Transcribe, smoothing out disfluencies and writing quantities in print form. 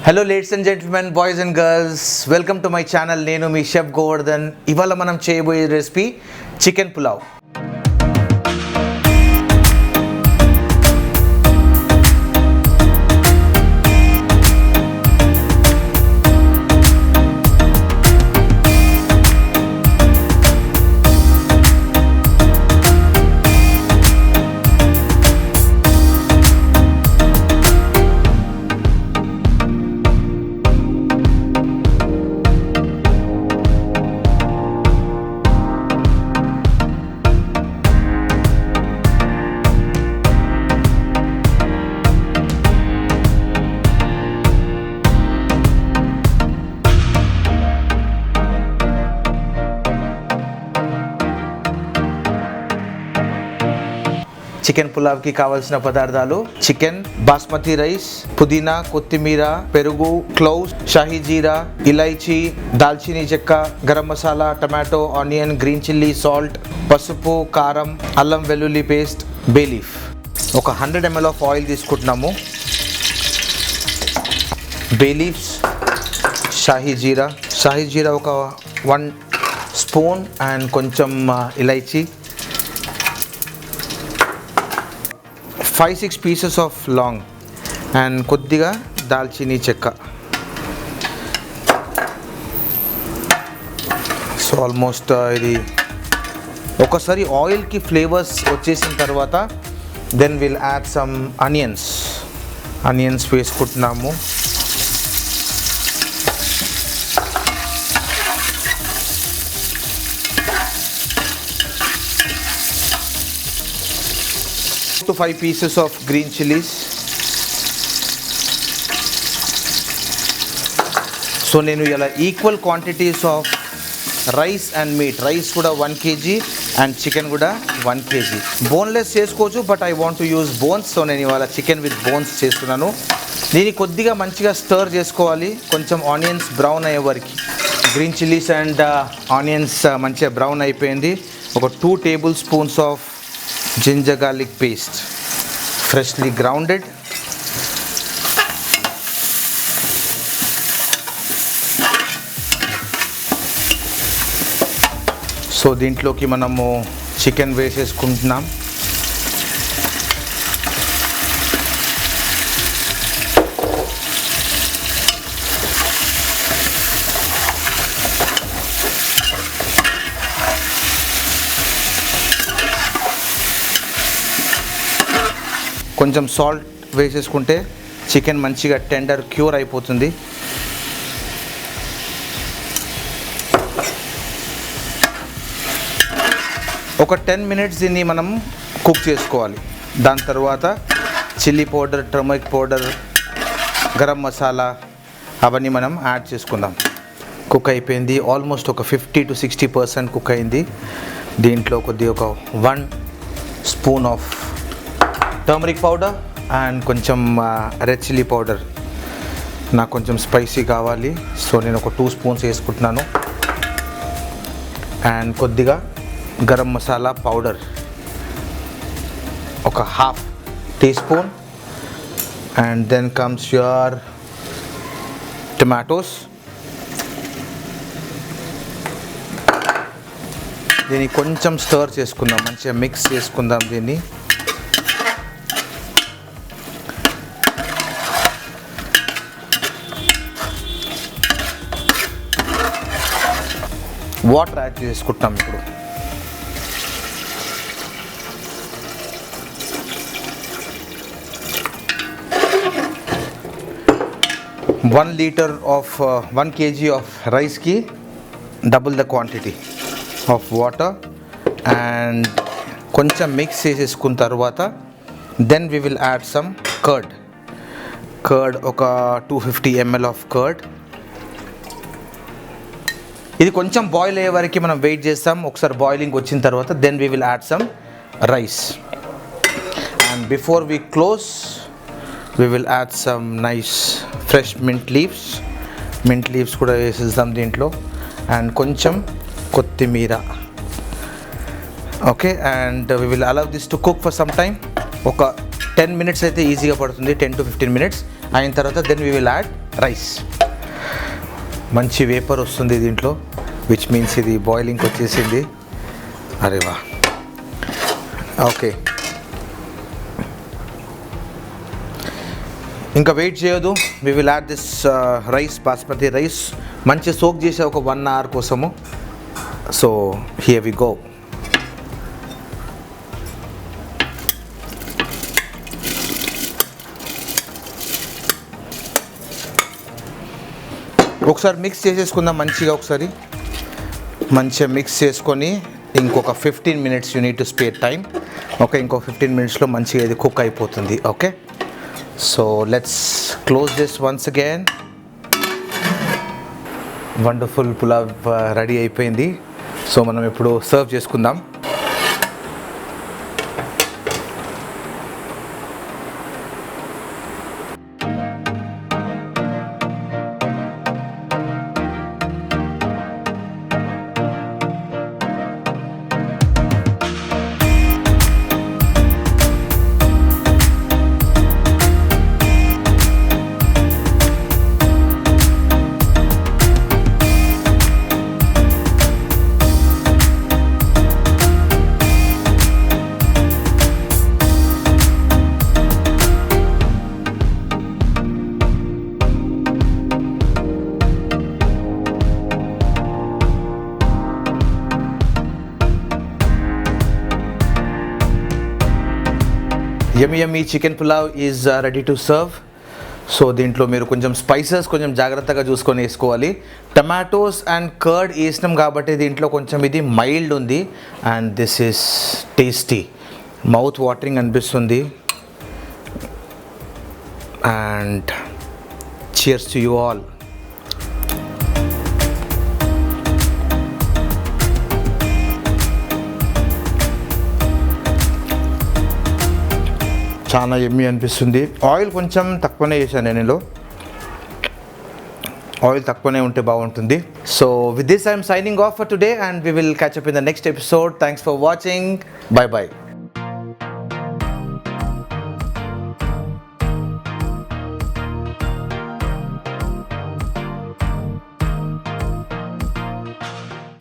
Hello ladies and gentlemen, boys and girls, welcome to my channel. Nenu mee chef Govardhan. Ivala manam cheyaboye recipe chicken pulao. Chicken పులావ్కి కావాల్సిన పదార్థాలు chicken, basmati rice, పుదీనా, కొత్తిమీర, పెరుగు, cloves, షాహీ జీరా, ఇలైచి, దాల్చినీ చెక్క, garam masala, tomato, onion, green chilli, salt, పసుపు, కారం, అల్లం వెల్లుల్లి పేస్ట్, బే లీఫ్. ఒక 100 ml ఆఫ్ ఆయిల్ తీసుకుంటున్నాము. బే లీవ్స్, షాహీ జీరా ఒక 1 స్పూన్ అండ్ కొంచెం elaichi, 5-6 pieces of long and కొద్దిగా దాల్చినీ చెక్క. సో ఆల్మోస్ట్ ఇది ఒకసారి ఆయిల్కి ఫ్లేవర్స్ వచ్చేసిన తర్వాత then will add some onions వేసుకుంటున్నాము. To 5 pieces of green chillis. So nenu yala equal quantities of rice and meat. Rice kuda 1 kg and chicken kuda 1 kg. Boneless chesukochu but I want to use bones, so nenu ivala chicken with bones chestunnanu. Dini koddiga manchiga stir chesukovali koncham onions brown ayye variki. Green chillis and onions manchiga brown ayipoyindi. Oka 2 tablespoons of ginger garlic paste, freshly grounded. So దీంట్లోకి మనము chicken వేసేసుకుంటున్నాం. కొంచెం salt వేసేసుకుంటే chicken మంచిగా tender cure అయిపోతుంది. ఒక 10 minutes దీన్ని మనం cook చేసుకోవాలి. దాని తర్వాత chilli powder, turmeric powder, garam masala అవన్నీ మనం యాడ్ చేసుకుందాం. కుక్ అయిపోయింది. ఆల్మోస్ట్ ఒక 50 to 60% కుక్ అయింది. దీంట్లో కొద్దిగా ఒక 1 spoon of turmeric powder and కొంచెం రెడ్ చిల్లీ పౌడర్. నాకు కొంచెం స్పైసీ కావాలి, సో నేను ఒక 2 స్పూన్స్ వేసుకుంటున్నాను. అండ్ కొద్దిగా గరం మసాలా పౌడర్ ఒక 1/2 teaspoon. And then comes your tomatoes. దీన్ని కొంచెం స్టర్ చేసుకుందాం, మంచిగా మిక్స్ చేసుకుందాం దీన్ని. వాటర్ యాడ్ చేసుకుంటాం ఇప్పుడు. వన్ kg ఆఫ్ రైస్కి double the quantity of water. And కొంచెం మిక్స్ చేసేసుకున్న తర్వాత then we will add some curd ఒక 250 ml ఆఫ్ కర్డ్. ఇది కొంచెం బాయిల్ అయ్యే వరకు మనం వెయిట్ చేస్తాం. ఒకసారి బాయిలింగ్ వచ్చిన తర్వాత then we will add some rice. And before we close we will add some nice fresh mint leaves కూడా వేసేద్దాం దీంట్లో. అండ్ కొంచెం కొత్తిమీర. Okay, and we will allow this to cook for some time. ఒక 10 minutes అయితే ఈజీగా పడుతుంది, 10 to 15 minutes. అయిన తర్వాత then we will add rice. మంచి వేపర్ వస్తుంది దీంట్లో, విచ్ మీన్స్ ఇది బాయిలింగ్కి వచ్చేసింది. అరే వా, ఓకే. ఇంకా వెయిట్ చేయొద్దు, we will add this rice, basmati rice. మంచి సోక్ చేసే ఒక 1 hour కోసము. So here we go. ఒకసారి మిక్స్ చేసేసుకుందాం మంచిగా. ఒకసారి మంచిగా మిక్స్ చేసుకొని ఇంకొక 15 minutes you need to spare time. Okay, ఇంకో 15 minutesలో మంచిగా ఇది కుక్ అయిపోతుంది. Okay, so let's close this once again. Wonderful pulao ready అయిపోయింది. సో మనం ఇప్పుడు సర్వ్ చేసుకుందాం. Yummy yummy chicken pulao is ready to serve. So దీంట్లో మీరు కొంచెం స్పైసెస్ కొంచెం జాగ్రత్తగా చూసుకొని వేసుకోవాలి. టమాటోస్ అండ్ కర్డ్ వేసినాం కాబట్టి దీంట్లో కొంచెం ఇది మైల్డ్ ఉంది. And this is tasty, mouth watering అనిపిస్తుంది. And cheers to you all. చాలా యమ్మీ అనిపిస్తుంది. ఆయిల్ కొంచెం తక్కువనే చేశాను నేను, ఆయిల్ తక్కువనే ఉంటే బాగుంటుంది. So with this I'm signing off for today and we will catch up in the next episode. Thanks for watching. By by.